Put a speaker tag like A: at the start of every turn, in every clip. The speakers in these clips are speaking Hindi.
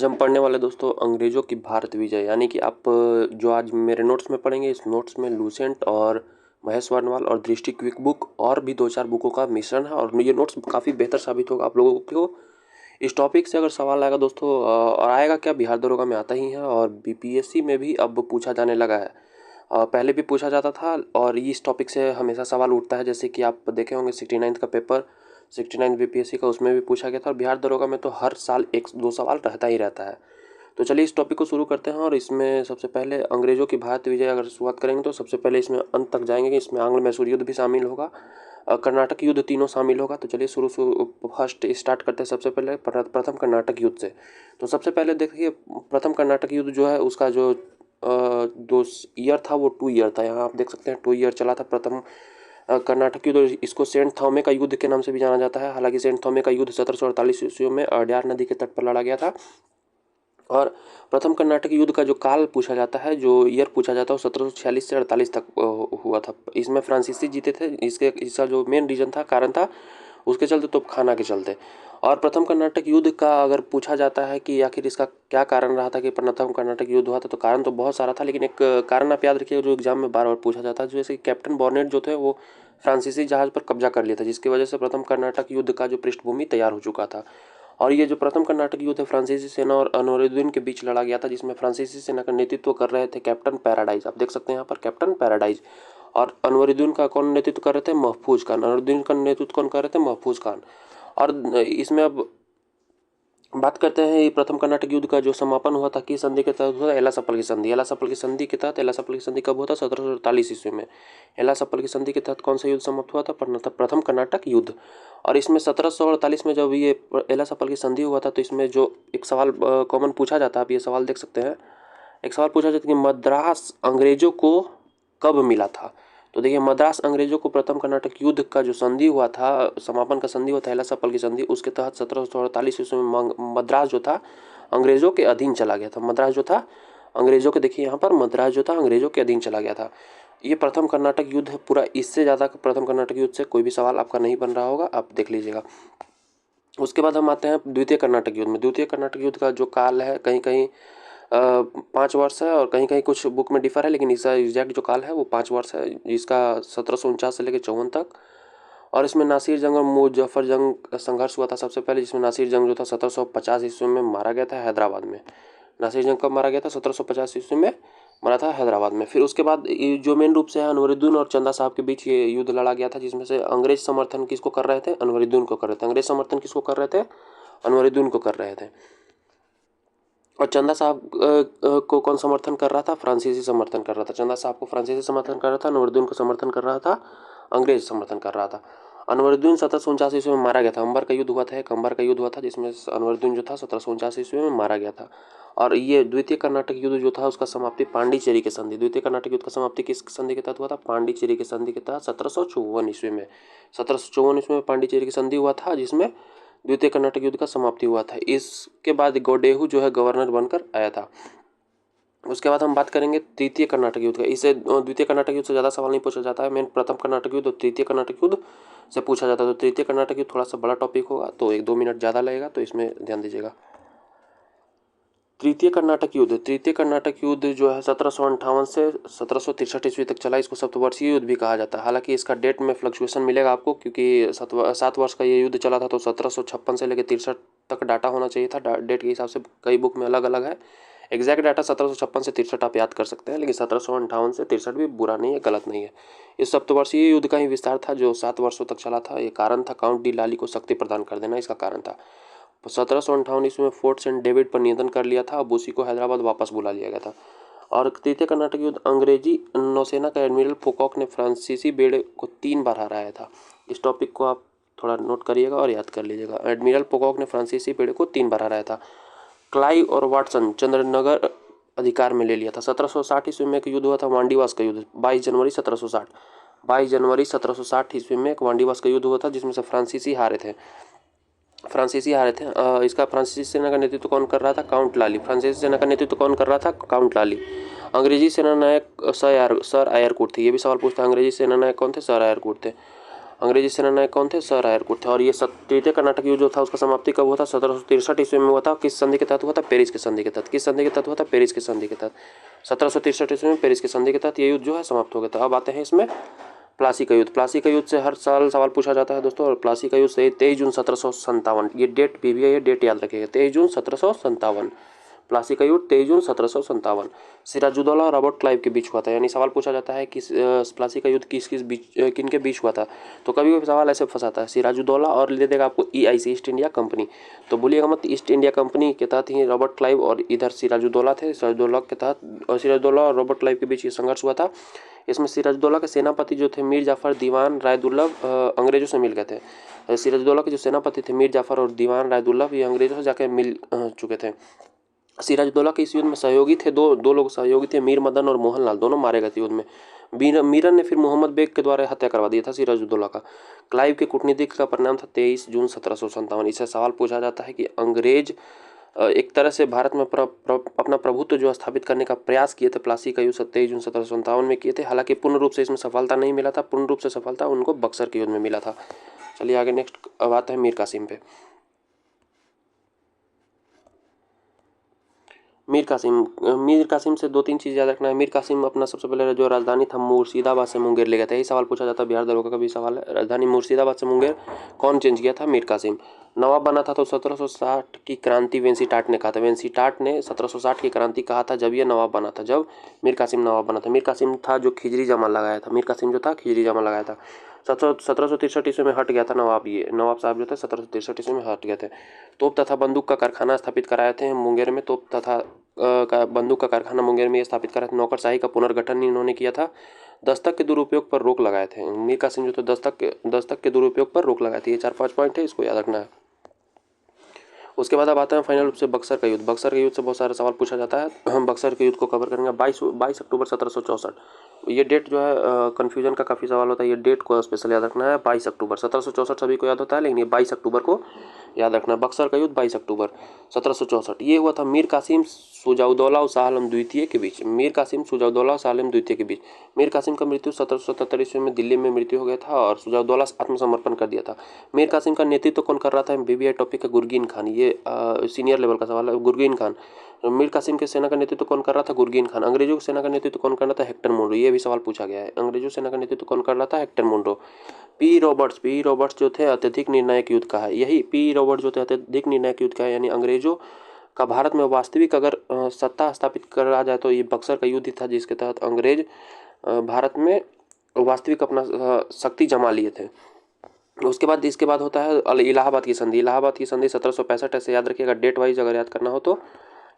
A: आज हम पढ़ने वाले दोस्तों अंग्रेज़ों की भारत विजय, यानी कि आप जो आज मेरे नोट्स में पढ़ेंगे, इस नोट्स में लूसेंट और महेश वर्णवाल और दृष्टि क्विक बुक और भी 2-4 बुकों का मिश्रण है और ये नोट्स काफ़ी बेहतर साबित होगा आप लोगों को। इस टॉपिक से अगर सवाल आएगा दोस्तों, और आएगा क्या, बिहार दरोगा में आता ही है और बीपीएससी में भी अब पूछा जाने लगा है। पहले भी पूछा जाता था और इस टॉपिक से हमेशा सवाल उठता है। जैसे कि आप देखे होंगे 69 का पेपर, 69 बीपीएससी का, उसमें भी पूछा गया था और बिहार दरोगा में तो हर साल 1-2 सवाल रहता ही रहता है। तो चलिए इस टॉपिक को शुरू करते हैं और इसमें सबसे पहले अंग्रेज़ों की भारत विजय अगर शुरुआत करेंगे तो सबसे पहले इसमें अंत तक जाएंगे कि इसमें आंग्ल मैसूर युद्ध भी शामिल होगा, कर्नाटक युद्ध, तीनों शामिल होगा। तो चलिए फर्स्ट स्टार्ट करते हैं सबसे पहले प्रथम कर्नाटक युद्ध से। तो सबसे पहले देखिए, प्रथम कर्नाटक युद्ध जो है उसका जो दो ईयर था वो 2 ईयर था। यहाँ आप देख सकते हैं 2 ईयर चला था प्रथम कर्नाटक युद्ध। इसको सेंट थॉमे का युद्ध के नाम से भी जाना जाता है। हालांकि सेंट थॉमे का युद्ध 1748 ईस्वी में अड्यार नदी के तट पर लड़ा गया था। और प्रथम कर्नाटक युद्ध का जो काल पूछा जाता है, जो ईयर पूछा जाता है, वो 1746 से 48 तक हुआ था। इसमें फ्रांसीसी जीते थे। इसका जो मेन रीजन था, कारण था, उसके चलते तोपखाना के चलते। और प्रथम कर्नाटक युद्ध का अगर पूछा जाता है कि आखिर इसका क्या कारण रहा था कि प्रथम कर्नाटक युद्ध हुआ था, तो कारण तो बहुत सारा था, लेकिन एक कारण आप याद रखिए जो एग्जाम में बार बार पूछा जाता है। जैसे कैप्टन बॉर्नेट जो थे वो फ्रांसीसी जहाज पर कब्जा कर लिया था, जिसकी वजह से प्रथम कर्नाटक युद्ध का जो पृष्ठभूमि तैयार हो चुका था। और ये जो प्रथम कर्नाटक युद्ध है फ्रांसीसी सेना और अनवरुद्दीन के बीच लड़ा गया था, जिसमें फ्रांसीसी सेना का नेतृत्व कर रहे थे कैप्टन पैराडाइज। आप देख सकते हैं यहाँ पर कैप्टन पैराडाइज। और अनवरुद्दीन का कौन नेतृत्व कर रहे थे? महफूज खान। अनवरुद्दीन का नेतृत्व कौन कर रहे थे? महफूज खान। और इसमें अब बात करते हैं ये प्रथम कर्नाटक युद्ध का जो समापन हुआ था किस संधि के तहत हुआ? एला सफल की संधि। एला सफल की संधि के तहत, एला सफल की संधि कब हुआ था? 1748 ईस्वी में। एला सफल की संधि के तहत कौन सा युद्ध समाप्त हुआ था? प्रथम कर्नाटक युद्ध। और इसमें 1748 में जब ये एला सफल की संधि हुआ था, तो इसमें जो एक सवाल कॉमन पूछा जाता है, आप ये सवाल देख सकते हैं। एक सवाल पूछा जाता है कि मद्रास अंग्रेजों को कब मिला था? तो देखिए, मद्रास अंग्रेजों को प्रथम कर्नाटक युद्ध का जो संधि हुआ था, समापन का संधि हुआ था, एला सफल की संधि, उसके तहत 1748 ईस्वी में मद्रास जो था अंग्रेजों के अधीन चला गया था। मद्रास जो था अंग्रेजों के, देखिए यहाँ पर मद्रास जो था अंग्रेजों के अधीन चला गया था। ये प्रथम कर्नाटक युद्ध है पूरा। इससे ज़्यादा प्रथम कर्नाटक युद्ध से कोई भी सवाल आपका नहीं बन रहा होगा, आप देख लीजिएगा। उसके बाद हम आते हैं द्वितीय कर्नाटक युद्ध में। द्वितीय कर्नाटक युद्ध का जो काल है, कहीं कहीं 5 वर्ष है और कहीं कहीं कुछ बुक में डिफर है, लेकिन इसका एग्जैक्ट जो काल है वो 5 वर्ष है। इसका 1749 से लेकर 54 तक। और इसमें नासिर जंग और मुजफ्फर जंग संघर्ष हुआ था सबसे पहले, जिसमें नासिर जंग जो था 1750 ईस्वी में मारा गया था हैदराबाद में। नासिर जंग कब मारा गया था? 1750 ईस्वी में मारा था हैदराबाद में। फिर उसके बाद जो मेन रूप से है, अनवरुद्दीन और चंदा साहब के बीच ये युद्ध लड़ा गया था, जिसमें से अंग्रेज समर्थन किसको कर रहे थे? अनवरुद्दीन को कर रहे थे। अंग्रेज समर्थन किसको कर रहे थे? अनवरुद्दीन को कर रहे थे। और चंदा साहब को कौन समर्थन कर रहा था? फ्रांसीसी समर्थन कर रहा था। चंदा साहब को फ्रांसीसी समर्थन कर रहा था, अनवरुद्दीन को समर्थन कर रहा था, अंग्रेज समर्थन कर रहा था। अनवरुद्दीन 1749 ईस्वी में मारा गया था। अंबर का युद्ध हुआ था, एक अंबर का युद्ध हुआ था, जिसमें अनवरुद्दीन जो था 1749 ईस्वी में मारा गया था। और ये द्वितीय कर्नाटक युद्ध जो था उसका समाप्ति पांडिचेरी के संधि, द्वितीय कर्नाटक युद्ध का समाप्ति किस संधि के तहत हुआ था? पांडिचेरी के संधि के तहत 1754 ईस्वी में। 1754 ईस्वी में पांडिचेरी की संधि हुआ था, जिसमें द्वितीय कर्नाटक युद्ध का समाप्ति हुआ था। इसके बाद गोडेहू जो है गवर्नर बनकर आया था। उसके बाद हम बात करेंगे तृतीय कर्नाटक युद्ध का। इसे द्वितीय कर्नाटक युद्ध से ज़्यादा सवाल नहीं पूछा जाता है। मेन प्रथम कर्नाटक युद्ध और तृतीय कर्नाटक युद्ध से पूछा जाता है। तो तृतीय कर्नाटक युद्ध थोड़ा सा बड़ा टॉपिक होगा, तो 1-2 मिनट ज़्यादा लगेगा, तो इसमें ध्यान दीजिएगा। तृतीय कर्नाटक युद्ध, तृतीय कर्नाटक युद्ध जो है 1758 से 1763 ईस्वी तक चला। इसको सप्तवर्षीय युद्ध भी कहा जाता है। हालांकि इसका डेट में फ्लक्चुएशन मिलेगा आपको, क्योंकि 7 वर्ष का ये युद्ध चला था, तो 1756 से लेकर 63 तक डाटा होना चाहिए था। डेट के हिसाब से कई बुक में अलग अलग है। एग्जैक्ट डाटा 1756 से 63 आप याद कर सकते हैं, लेकिन 1758 से 63 भी बुरा नहीं है, गलत नहीं है। इस सप्तवर्षीय युद्ध का ही विस्तार था जो 7 वर्षों तक चला था। ये कारण था काउंट डी लाली को शक्ति प्रदान कर देना, इसका कारण था। 1758 ईस्वी में फोर्ट सेंट डेविड पर नियंत्रण कर लिया था। अब उसी को हैदराबाद वापस बुला लिया गया था। और तृतीय कर्नाटक युद्ध, अंग्रेजी नौसेना का एडमिरल फोकॉक ने फ्रांसीसी बेड़े को 3 बार हराया था। इस टॉपिक को आप थोड़ा नोट करिएगा और याद कर लीजिएगा। एडमिरल पोकॉक ने फ्रांसीसी बेड़े को 3 बार हराया था। क्लाइव और वाटसन चंद्रनगर अधिकार में ले लिया था। 1760 ईस्वी में एक युद्ध हुआ था, वांडीवास का युद्ध, 22 जनवरी 1760। 22 जनवरी 1760 ईस्वी में एक वांडीवास का युद्ध हुआ था, जिसमें से फ्रांसीसी हारे थे। इसका फ्रांसीसी सेना का नेतृत्व कौन कर रहा था? काउंट लाली। फ्रांसीसी सेना का नेतृत्व कौन कर रहा था? काउंट लाली। अंग्रेजी सेना नायक सर आयरकुट थे। ये भी सवाल पूछता है, अंग्रेजी सेना नायक कौन थे? सर आयरकुट थे। अंग्रेजी सेनानायक कौन थे? सर रायरकुट थे। और ये तृतीय कर्नाटक युद्ध जो था उसका समाप्ति कब हुआ था? 1763 ईस्वी में हुआ था। किस संधि के तहत हुआ था? पेरिस के संधि के तहत। किस संधि के तहत हुआ था? पेरिस के संधि के तहत। 1763 ईस्वी में पेरिस के संधि के तहत ये युद्ध जो है समाप्त हो गया था। अब आते हैं इसमें प्लासी का युद्ध। प्लासी का युद्ध से हर साल सवाल पूछा जाता है दोस्तों। और प्लासी का युद्ध से 23 जून 1757, ये डेट भी है, ये डेट याद रखिएगा, 23 जून 1757। प्लासी का युद्ध 23 जून 1757 सिराजुद्दौला और रॉबर्ट क्लाइव के बीच हुआ था। यानी सवाल पूछा जाता है कि प्लासी का युद्ध किस किस बीच किन के बीच हुआ था। तो कभी कभी सवाल ऐसे फंसाता है, सिराजुद्दौला और ले देगा आपको EIC, ईस्ट इंडिया कंपनी। तो भूलिएगा मत, ईस्ट इंडिया कंपनी के तहत ही रॉबर्ट क्लाइव और इधर सिराजुद्दौला थे। सिराजुद्दौला के तहत सिराजुद्दौला और रॉबर्ट क्लाइव के बीच ये संघर्ष हुआ था। इसमें सिराजुद्दौला के सेनापति जो थे मीर जाफर दीवान रायदुर्लभ अंग्रेजों से मिल गए थे। सिराजुद्दौला के जो सेनापति थे मीर जाफर और दीवान रायदुर्लभ, ये अंग्रेजों से जाकर मिल चुके थे। सिराजुद्दौला के इस युद्ध में सहयोगी थे, दो लोग सहयोगी थे, मीर मदन और मोहनलाल, दोनों मारे गए थे युद्ध में। मीरन ने फिर मोहम्मद बेग के द्वारा हत्या करवा दिया था सिराजुद्दौला का। क्लाइव के कूटनीतिक का परिणाम था 23 जून 1757। इससे सवाल पूछा जाता है कि अंग्रेज एक तरह से भारत में अपना प्रभुत्व जो स्थापित करने का प्रयास किए थे, प्लासी का युद्ध 23 जून 1757 में किए थे। हालांकि पूर्ण रूप से इसमें सफलता नहीं मिला था। पूर्ण रूप से सफलता उनको बक्सर के युद्ध में मिला था। चलिए आगे नेक्स्ट अब आते हैं मीर कासिम पे। मीर कासिम से 2-3 चीज़ याद रखना है। मीर कासिम अपना सबसे पहले जो राजधानी था मुर्शिदाबाद से मुंगेर ले गया था। यही सवाल पूछा जाता है, बिहार दरोगा का भी सवाल है। राजधानी मुर्शिदाबाद से मुंगेर कौन चेंज किया था? मीर कासिम। नवाब बना था तो 1760 की क्रांति वेंसीटाट ने कहा था। वेंसीटाट ने 1760 की क्रांति कहा था जब ये नवाब बना था, जब मीर कासिम नवाब बना था। मीर कासिम था जो खिजरी जमा लगाया था। मीर कासिम जो था खिजरी जमा लगाया था। 1763 ईस्वी में हट गया था नवाब। ये नवाब साहब जो थे 1763 ईस्वी में हट गए थे। तोप तथा बंदूक का कारखाना स्थापित कराए थे मुंगेर में। तोप तथा का बंदूक का कारखाना मुंगेर में स्थापित करा था। नौकरशाही का पुनर्गठन इन्होंने किया था। दस्तक के दुरुपयोग पर रोक लगाए थे। मीर कासिम जो थे दस्तक के दुरुपयोग पर रोक लगाए थे। ये 4-5 पॉइंट है, इसको याद रखना है। उसके बाद अब आते हैं फाइनल रूप से बक्सर का युद्ध। बक्सर के युद्ध से बहुत सारे सवाल पूछा जाता है। हम बक्सर के युद्ध को कवर करेंगे 22 अक्टूबर 1764। ये डेट जो है कन्फ्यूजन का काफ़ी सवाल होता है, ये डेट को स्पेशल याद रखना है। 22 अक्टूबर 1764 सभी को याद होता है, लेकिन ये 22 अक्टूबर को याद रखना है। बक्सर का युद्ध 22 अक्टूबर 1764 ये हुआ था मीर कासिम शुजाउद्दौला और शाह आलम द्वितीय के बीच। मीर कासिम शुजाउद्दौला और शाह आलम द्वितीय के बीच। मीर कासिम का मृत्यु 1777 ईस्वी में दिल्ली में मृत्यु हो गया था और शुजाउद्दौला आत्मसमर्पण कर दिया था। मीर कासिम का नेतृत्व कौन कर रहा था? BBI टॉपिक है गुरगीन खान। ये सीनियर लेवल का सवाल है। गुरगीन खान। मीर कासिम के सेना का नेतृत्व कौन कर रहा था? गुरगीन खान। अंग्रेजों की सेना का नेतृत्व कौन कर रहा था? Hector Munro. ये भी सवाल पूछा गया है। अंग्रेजों सेना का नेतृत्व कौन कर रहा था? Hector Munro. पी रॉबर्ट्स जो थे अत्यधिक निर्णायक युद्ध का है। यही पी रॉबर्ट्स जो थे अत्यधिक निर्णायक युद्ध का है, यानी अंग्रेजों का भारत में वास्तविक अगर सत्ता स्थापित करा जाए तो ये बक्सर का युद्ध था, जिसके तहत अंग्रेज भारत में वास्तविक अपना शक्ति जमा लिए थे। इसके बाद होता है इलाहाबाद की संधि। इलाहाबाद की संधि 1765, ऐसे याद रखिएगा डेट वाइज अगर याद करना हो तो।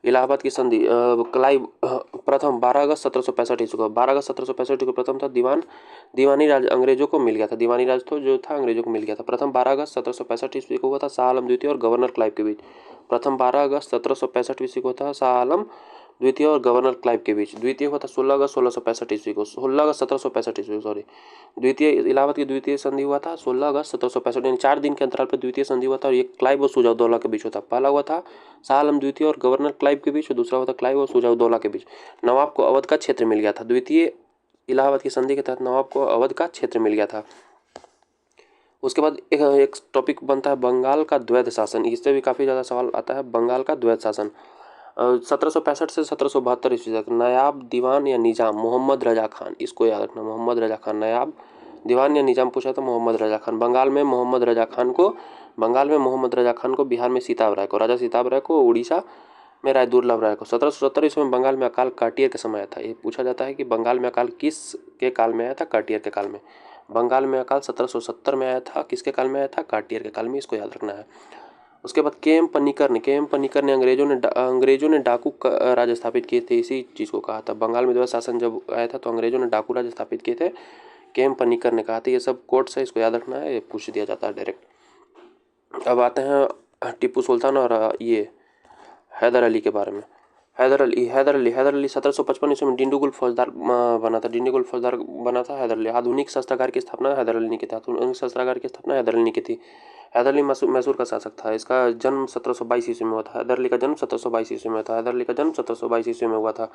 A: इलाहाबाद की संधि क्लाइव प्रथम 12 अगस्त 1765 ईस्वी को। 12 अगस्त 1765 को प्रथम था दीवानी राज अंग्रेजों को मिल गया था। दीवानी राज तो जो था अंग्रेजों को मिल गया था। प्रथम 12 अगस्त 1765 ईस्वी को हुआ था शाह आलम द्वितीय और गवर्नर क्लाइव के बीच। प्रथम 12 अगस्त 1765 ईस्वी को था शाह आलम द्वितीय और गवर्नर क्लाइव के बीच। द्वितीय हुआ था 16 अगस्त 1665 ईस्वी को। 16 अगस्त 1765 ईस्वी सॉरी। द्वितीय इलाहाबाद की द्वितीय संधि हुआ था 16 अगस्त 1765, यानी 4 दिन के अंतराल पर द्वितीय संधि हुआ था। और ये क्लाइव और शुजाउद्दौला के बीच होता। पहला हुआ था शाह आलम द्वितीय और गवर्नर क्लाइव के बीच, और दूसरा हुआ था क्लाइव और शुजाउद्दौला के बीच। नवाब को अवध का क्षेत्र मिल गया था। द्वितीय इलाहाबाद की संधि के तहत नवाब को अवध का क्षेत्र मिल गया था। उसके बाद एक टॉपिक बनता है बंगाल का द्वैध शासन। इससे भी काफ़ी ज़्यादा सवाल आता है। बंगाल का द्वैध शासन 1765 से 1772 ईस्वी तक नायाब दीवान या निजाम मोहम्मद रजा खान। इसको याद रखना, मोहम्मद रजा खान। नायाब दीवान या निजाम पूछा था मोहम्मद रजा खान। बंगाल में मोहम्मद रजा खान को, बिहार में सीताब राय को, राजा सीताब राय को, उड़ीसा में राय दुर्लभ राय को। 1770 ईस्वी में बंगाल में अकाल काटियर के समय आया था। ये पूछा जाता है कि बंगाल में अकाल किस के काल में आया था? काटियर के काल में। बंगाल में अकाल 1770 में आया था। किसके काल में आया था? काटियर के काल में। इसको याद रखना है। उसके बाद के.एम. पन्नीकर ने अंग्रेजों ने डाकू राज स्थापित किए थे। इसी चीज़ को कहा था। बंगाल में द्वैध शासन जब आया था तो अंग्रेजों ने डाकू राज स्थापित किए थे। के.एम. पन्नीकर ने कहा था। ये सब कोट्स है, इसको याद रखना है, ये पूछ दिया जाता है डायरेक्ट। अब आते हैं टीपू सुल्तान और ये हैदर अली के बारे में। हैदर अली 1755 ईस्वी में डिंडीगुल फौजदार बना था। हैदर अली आधुनिक शस्त्रागार की स्थापना हैदर अली ने की थी। आधुनिक शस्त्रागार की स्थापना हैदर अली ने की थी। हैदर अली मैसूर का शासक था। इसका जन्म 1722 ईस्वी में हुआ था। हैदर अली का जन्म 1722 ईस्वी में हुआ था।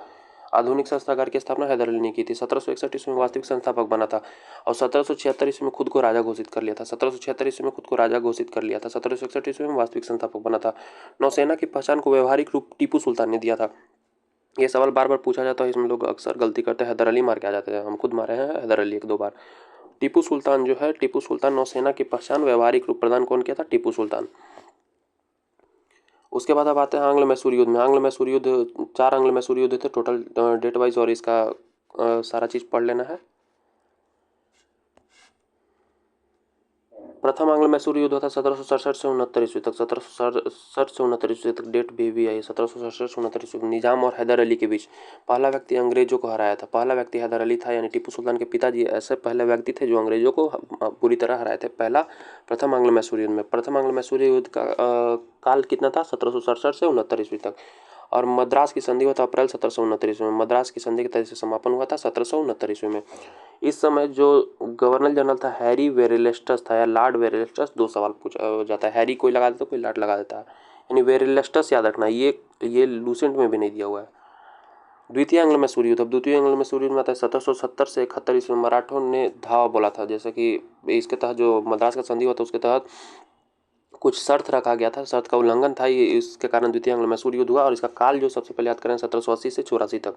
A: आधुनिक संस्थागार की स्थापना हैदर अली ने की थी। 1761 ईस्वी में वास्तविक संस्थापक बना था और 1776 ईस्वी में खुद को राजा घोषित कर लिया था। 1776 ईस्वी में खुद को राजा घोषित कर लिया था। 1761 ईस्वी में वास्तविक संस्थापक बना था। नौसेना की पहचान को व्यवहारिक रूप टीपू सुल्तान ने दिया था। ये सवाल बार बार पूछा जाता है, इसमें लोग अक्सर गलती करते हैं, हैदर अली मार के आ जाते हैं। हम खुद मारे हैं हैदर अली 1-2 बार। टीपू सुल्तान जो है, टीपू सुल्तान नौसेना की पहचान व्यवहारिक रूप प्रदान कौन किया था? टीपू सुल्तान। उसके बाद अब आते हैं आंग्ल मैसूर युद्ध में। आंग्ल मैसूर युद्ध 4 आंग्ल मैसूर युद्ध थे टोटल डेट वाइज, और इसका सारा चीज़ पढ़ लेना है। प्रथम आंग्ल मैसूर युद्ध था 1767 से 69 ईस्वी तक। 1767 से 69 ईस्वी तक डेट भी आई। 1767 से 69 ईस्वी निजाम और हैदर अली के बीच पहला व्यक्ति अंग्रेजों को हराया था। पहला व्यक्ति हैदर अली था, यानी टीपू सुल्तान के पिताजी ऐसे पहले व्यक्ति थे जो अंग्रेजों को पूरी तरह हराए थे। प्रथम आंग्ल मैसूर युद्ध में। प्रथम आंग्ल मैसूर युद्ध का काल कितना था? 1767 से 69 ईस्वी तक। और मद्रास की संधि हुआ था अप्रैल 1769 ईस्वी में। मद्रास की संधि के तहत से समापन हुआ था 1769 ईस्वी में। इस समय जो गवर्नर जनरल था हैरी वेरेलेस्टस था, या लॉर्ड वेरेलेस्टस, 2 सवाल पूछा जाता है। हैरी कोई लगा देता है, कोई लॉर्ड लगा देता है, यानी वेरेलेस्टस याद रखना। ये लूसेंट में भी नहीं दिया हुआ है। द्वितीय आंग्ल मैसूर युद्ध। अब द्वितीय आंग्ल मैसूर युद्ध में आता है 1770 से 71 ईस्वी में। मराठों ने धावा बोला था, जैसे कि इसके तहत जो मद्रास का संधि हुआ था उसके तहत कुछ शर्त रखा गया था, शर्त का उल्लंघन था, ये इसके कारण द्वितीय आंग्ल मैसूर युद्ध हुआ। और इसका काल जो सबसे पहले याद करें 1780 से 84 तक।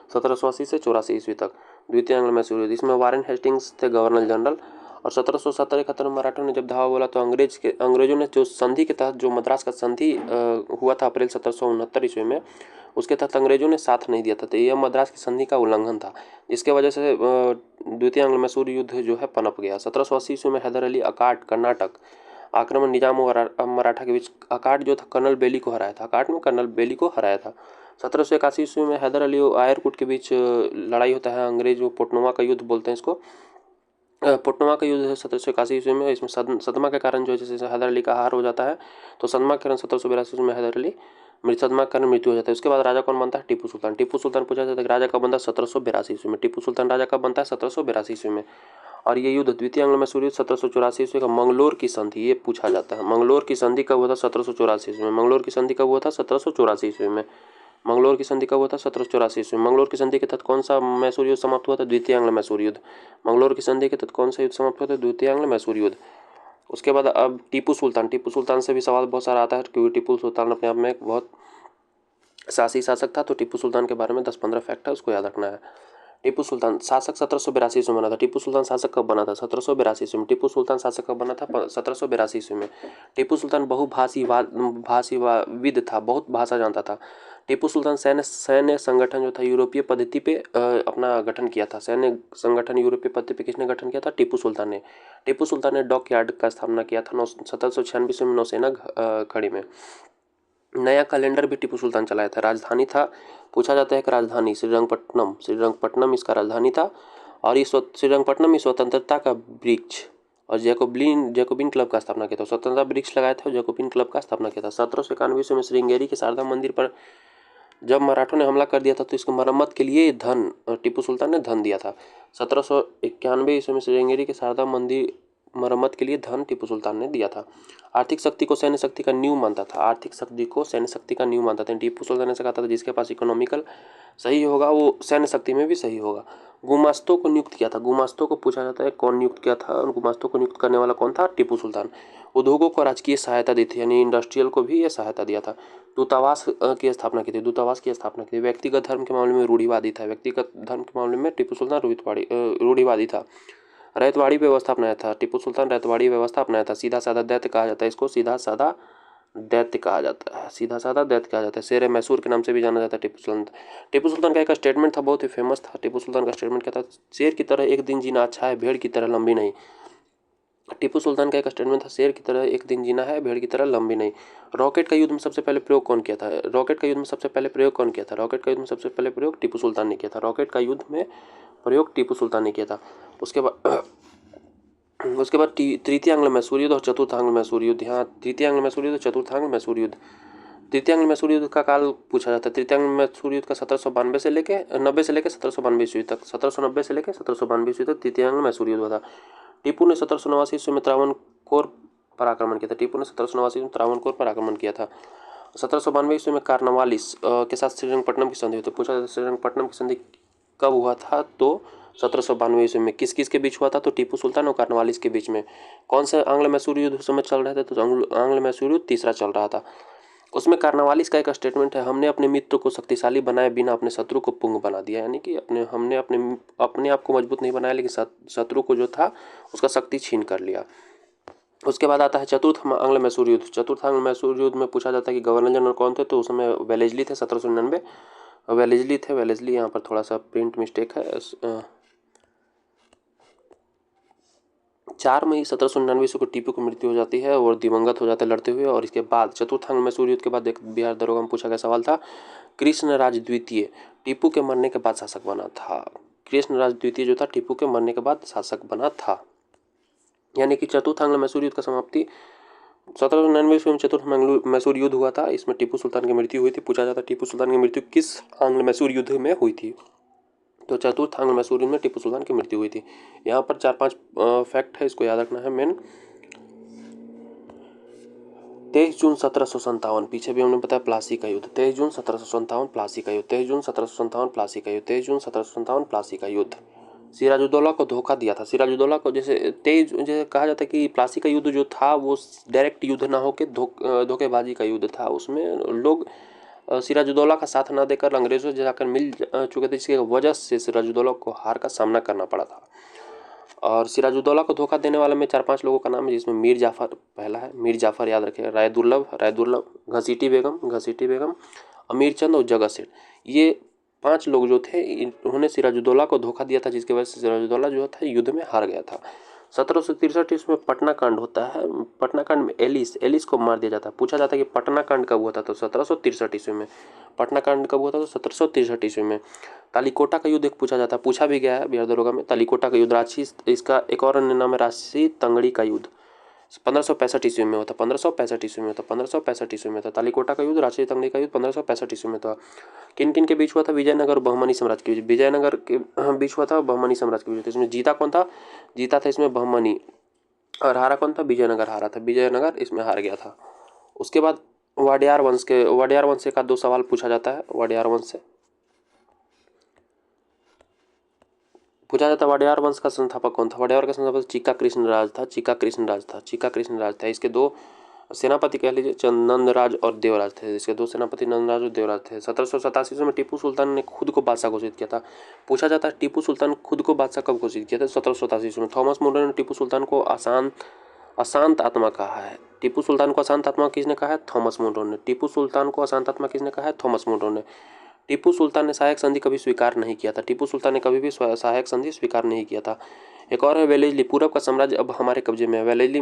A: 1780 से 84 ईस्वी तक द्वितीय आंग्ल मैसूर युद्ध। इसमें वारेन हेस्टिंग्स थे गवर्नर जनरल। और 1770-71 में मराठों ने जब धावा बोला तो अंग्रेजों ने जो संधि के तहत जो मद्रास का संधि हुआ था अप्रैल 1769 ईस्वी में, उसके तहत अंग्रेजों ने साथ नहीं दिया था। तो यह मद्रास की संधि का उल्लंघन था, जिसके वजह से द्वितीय आंग्ल मैसूर युद्ध जो है पनप गया। 1780 ईस्वी में हैदर अली अकाट कर्नाटक आक्रमण निजाम और मराठा के बीच। अकाट जो था कर्नल बेली को हराया था। अकाट में कर्नल बेली को हराया था। 1781 ईस्वी में हैदर अली और आयरकुट के बीच लड़ाई होता है। अंग्रेज वो पोटनुमा का युद्ध बोलते हैं इसको। पोटनुमा का युद्ध है 1781 ईस्वी में। इसमें सदमा के कारण जो है, जैसे हैदर अली का हार हो जाता है, तो सदमा के कारण 1782 में हैदर अली सदमा के कारण मृत्यु हो जाता है। उसके बाद राजा कौन बनता है? टीपू सुल्तान। टीपू सुल्तान पूछा जाता है कि राजा कब बनता है? 1782 ईस्वी में। टीपू सुल्तान राजा कब बनता है? 1782 ईस्वी में। और ये युद्ध द्वितीय आंग्ल मैसूर युद्ध 1784 ईस्वी का। मंगलोर की संधि, ये पूछा जाता है, मंगलोर की संधि कब हुआ था? 1784 ईस्वी में। मंगलोर की संधि कब हुआ था? 1784 ईस्वी में। मंगलोर की संधि कब हुआ था? 1784 ईस्वी में। मंगलोर की संधि के तहत कौन सा मैसूर युद्ध समाप्त हुआ था? द्वितीय आंग्ल मैसूर युद्ध। मंगलोर की संधि के तहत कौन सा युद्ध समाप्त हुआ था? द्वितीय आंग्ल मैसूर युद्ध। उसके बाद अब टीपू सुल्तान। टीपू सुल्तान से भी सवाल बहुत सारा आता है, क्योंकि टीपू सुल्तान अपने आप में एक बहुत शासी शासक था। तो टीपू सुल्तान के बारे में 10-15 फैक्ट है, उसको याद रखना है। टीपू सुल्तान शासक 1782 ईस्वी में बना था। टीपू सुल्तान शासक कब बना था? 1782 ईस्वी में। टीपू सुल्तान शासक कब बना था? 1782 ईस्वी में। टीपू सुल्तान भाषीविद था, बहुत भाषा जानता था। टीपू सुल्तान सैन्य संगठन जो था यूरोपीय पद्धति पे अपना गठन किया था। सैन्य संगठन यूरोपीय पद्धति पे किसने गठन किया था? टीपू सुल्तान ने। टीपू सुल्तान ने डॉक यार्ड का स्थापना किया था 1796 ईस्वी में नौसेना खड़ी में। नया कैलेंडर भी टीपू सुल्तान चलाया था। राजधानी था, पूछा जाता है कि राजधानी श्रीरंगपट्टनम इसका राजधानी था। और इस श्रीरंगपट्टनम में स्वतंत्रता का वृक्ष और जैकोबिन क्लब का स्थापना किया था। स्वतंत्रता वृक्ष लगाया था और जैकोबिन क्लब का स्थापना किया था। 1791 ईस्वी में श्रृंगेरी के शारदा मंदिर पर जब मराठों ने हमला कर दिया था, तो इसकी मरम्मत के लिए धन टीपू सुल्तान ने धन दिया था। 1791 ईस्वी में श्रृंगेरी के शारदा मंदिर मरम्मत के लिए धन टीपू सुल्तान ने दिया था। आर्थिक शक्ति को सैन्य शक्ति का नींव मानता था। आर्थिक शक्ति को सैन्य शक्ति का नींव मानता था। टीपू सुल्तान ने ऐसा कहा था, जिसके पास इकोनॉमिकल सही होगा वो सैन्य शक्ति में भी सही होगा। गुमास्तों को नियुक्त किया था। गुमास्तों को पूछा जाता है कौन नियुक्त किया था, और गुमास्तों को नियुक्त करने वाला कौन था? टीपू सुल्तान। उद्योगों को राजकीय सहायता दी थी, यानी इंडस्ट्रियल को भी ये सहायता दिया था। दूतावास की स्थापना की थी। दूतावास की स्थापना की थी। व्यक्तिगत धर्म के मामले में रूढ़िवादी था। व्यक्तिगत धर्म के मामले में टीपू सुल्तान रूढ़िवादी था। रैयतवाड़ी व्यवस्था अपनाया था। टीपू सुल्तान रैयतवाड़ी व्यवस्था अपनाया था। सीधा साधा दैत्य कहा जाता है इसको। सीधा साधा दैत्य कहा जाता है। सीधा साधा दैत्य कहा जाता है। शेर मैसूर के नाम से भी जाना जाता है टीपू सुल्तान। टीपू सुल्तान का एक स्टेटमेंट था, बहुत ही फेमस था। टीपू सुल्तान का स्टेटमेंट क्या था? शेर की तरह एक दिन जीना अच्छा है, भेड़ की तरह लंबी नहीं। टीपू सुल्तान का एक स्टेटमेंट था, शेर की तरह एक दिन जीना है, भेड़ की तरह लंबी नहीं। रॉकेट का युद्ध में सबसे पहले प्रयोग कौन किया था? रॉकेट का युद्ध में सबसे पहले प्रयोग कौन किया था? रॉकेट का युद्ध में सबसे पहले प्रयोग टीपू सुल्तान ने किया था। रॉकेट का युद्ध में प्रयोग टीपू सुल्तान ने किया था। उसके बाद तृतीय आंग्ल मैसूर युद्ध और चतुर्थ आंग्ल मैसूर युद्ध। यहाँ तृतीय आंग्ल मैसूर युद्ध, चतुर्थ आंग्ल मैसूर युद्ध। तृतीय आंग्ल मैसूर युद्ध का काल पूछा जाता है। तृतीय आंग्ल मैसूर युद्ध का 1792 से लेके 1792 ईस्वी तक 1790 से लेकर 1792 ईस्वी तक तृतीय आंग्ल मैसूर युद्ध हुआ था। टीपू ने 1789 ईस्वी में त्रावणकोर पर आक्रमण किया था। टीपू ने 1789 में त्रावणकोर पर आक्रमण किया था। 1792 ईस्वी में कार्नवालिस के साथ श्रीरंगपट्टनम की संधि हुई। तो पूछा जाता है श्रीरंगपट्टनम की संधि कब हुआ था? तो 1792 ईस्वी में। किस किस के बीच हुआ था? तो टीपू सुल्तान और कार्नवालिस के बीच में। कौन सा आंग्ल मैसूर युद्ध उस समय चल रहे थे? तो आंग्ल मैसूर युद्ध तीसरा चल रहा था। उसमें कार्नवालिस का एक स्टेटमेंट है, हमने अपने मित्र को शक्तिशाली बनाए बिना अपने शत्रु को पुंग बना दिया। यानी कि हमने अपने आप को मजबूत नहीं बनाया, लेकिन शत्रु को जो था उसका शक्ति छीन कर लिया। उसके बाद आता है चतुर्थ आंग्ल मैसूर युद्ध। चतुर्थ आंग्ल मैसूर युद्ध में पूछा जाता है कि गवर्नर जनरल कौन थे? तो उस समय वेलेस्ली थे, 1799 वेलेस्ली थे। वेलेस्ली, यहाँ पर थोड़ा सा प्रिंट मिस्टेक है। 4 मई 1799 ईस्वी को टीपू की मृत्यु हो जाती है और दिवंगत हो जाते हैं लड़ते हुए। और इसके बाद चतुर्थ आंग्ल मैसूर युद्ध के बाद एक बिहार दरोगा में पूछा गया सवाल था, कृष्णराज द्वितीय टीपू के मरने के बाद शासक बना था। कृष्णराज द्वितीय जो था टीपू के मरने के बाद शासक बना था। यानी कि चतुर्थ आंग्ल मैसूर युद्ध का समाप्ति 1799 ईस्वी में चतुर्थ मैसूर युद्ध हुआ था। इसमें टीपू सुल्तान की मृत्यु हुई थी। पूछा जाता है टीपू सुल्तान की मृत्यु किस आंग्ल मैसूर युद्ध में हुई थी? तो चतुर्थ आंग्ल मैसूर युद्ध में टीपू सुल्तान की मृत्यु हुई थी। यहाँ पर 4-5 फैक्ट है, इसको याद रखना है। मेन 23 जून 1757, पीछे भी हमने बताया प्लासी का युद्ध। 23 जून 1757 प्लासी का युद्ध। 23 जून 1757 प्लासी का युद्ध। 23 जून 1757 प्लासी का युद्ध। सिराजुद्दौला को धोखा दिया था। सिराजुद्दौला को जैसे कहा जाता है कि प्लासी का युद्ध जो था वो डायरेक्ट युद्ध ना होकर धोखेबाजी का युद्ध था। उसमें लोग सिराजुद्दौला का साथ ना देकर अंग्रेजों से जाकर मिल चुके थे, जिसकी वजह से सिराजुद्दौला को हार का सामना करना पड़ा था। और सिराजुद्दौला को धोखा देने वाले में 4-5 लोगों का नाम है, जिसमें मीर जाफर पहला है। मीर जाफर याद रखिएगा। रायदुर्लभ, घसीटी बेगम, अमीर चंद और जगत सेठ। ये 5 लोग जो थे इन्होंने सिराजुद्दौला को धोखा दिया था, जिसकी वजह से सिराजुद्दौला जो था युद्ध में हार गया था। 1763 ईस्वी में पटना कांड होता है। पटना कांड में एलिस को मार दिया जाता है। पूछा जाता है कि पटना कांड कब हुआ था? तो 1763 ईस्वी में। पटना कांड कब हुआ था? तो 1763 ईस्वी में। तालीकोटा का युद्ध एक पूछा जाता है, पूछा भी गया है बिहार दरोगा में। तालीकोटा का युद्ध रांची, इसका एक और अन्य नाम है रांची तंगड़ी का युद्ध। 1565 ईस्वी में होता। 1565 ईस्वी में होता। 1565 ईस्वी में था तालीकोटा का युद्ध। रांची तंगड़ी का युद्ध 1565 ईस्वी में था। किन किन के बीच हुआ था? विजयनगर और बहमनी साम्राज्य के बीच। विजयनगर के बीच हुआ था, बहमनी साम्राज्य के बीच। इसमें जीता कौन था? जीता था इसमें बहमनी। और हारा कौन था? विजयनगर हारा था। विजयनगर इसमें हार गया था। उसके बाद वाडियार वंश से का 2 सवाल पूछा जाता है। वाडियार वंश से पूछा जाता है वाडियार वंश का संस्थापक कौन था? वाडियार का संस्थापक चीका कृष्णराज था। इसके 2 सेनापति कह लीजिए, नंदराज और देवराज थे। इसके 2 सेनापति नंदराज और देवराज थे। 1787 में टीपू सुल्तान ने खुद को बादशाह घोषित किया था। पूछा जाता है टीपू सुल्तान खुद को बादशाह कब घोषित किया था? 1787 में। थॉमस मुंडे ने टीपू सुल्तान को अशांत आत्मा कहा है। टीपू सुल्तान को अशांत आत्मा किसने कहा है? थॉमस मुंडे ने। टीपू सुल्तान को अशांत आत्मा किसने कहा है? थॉमस मुंडे ने। टीपू सुल्तान ने सहायक संधि कभी स्वीकार नहीं किया था। टीपू सुल्तान ने कभी भी सहायक संधि स्वीकार नहीं किया था। एक और है वेलेस्ली, पूरब का साम्राज्य अब हमारे कब्जे में है। वेलेस्ली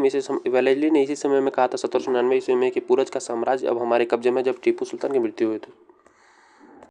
A: ने इसी समय में कहा था 1799 ईस्वी में कि पूरब का साम्राज्य अब हमारे कब्जे में, जब टीपू सुल्तान की मृत्यु हुई थी।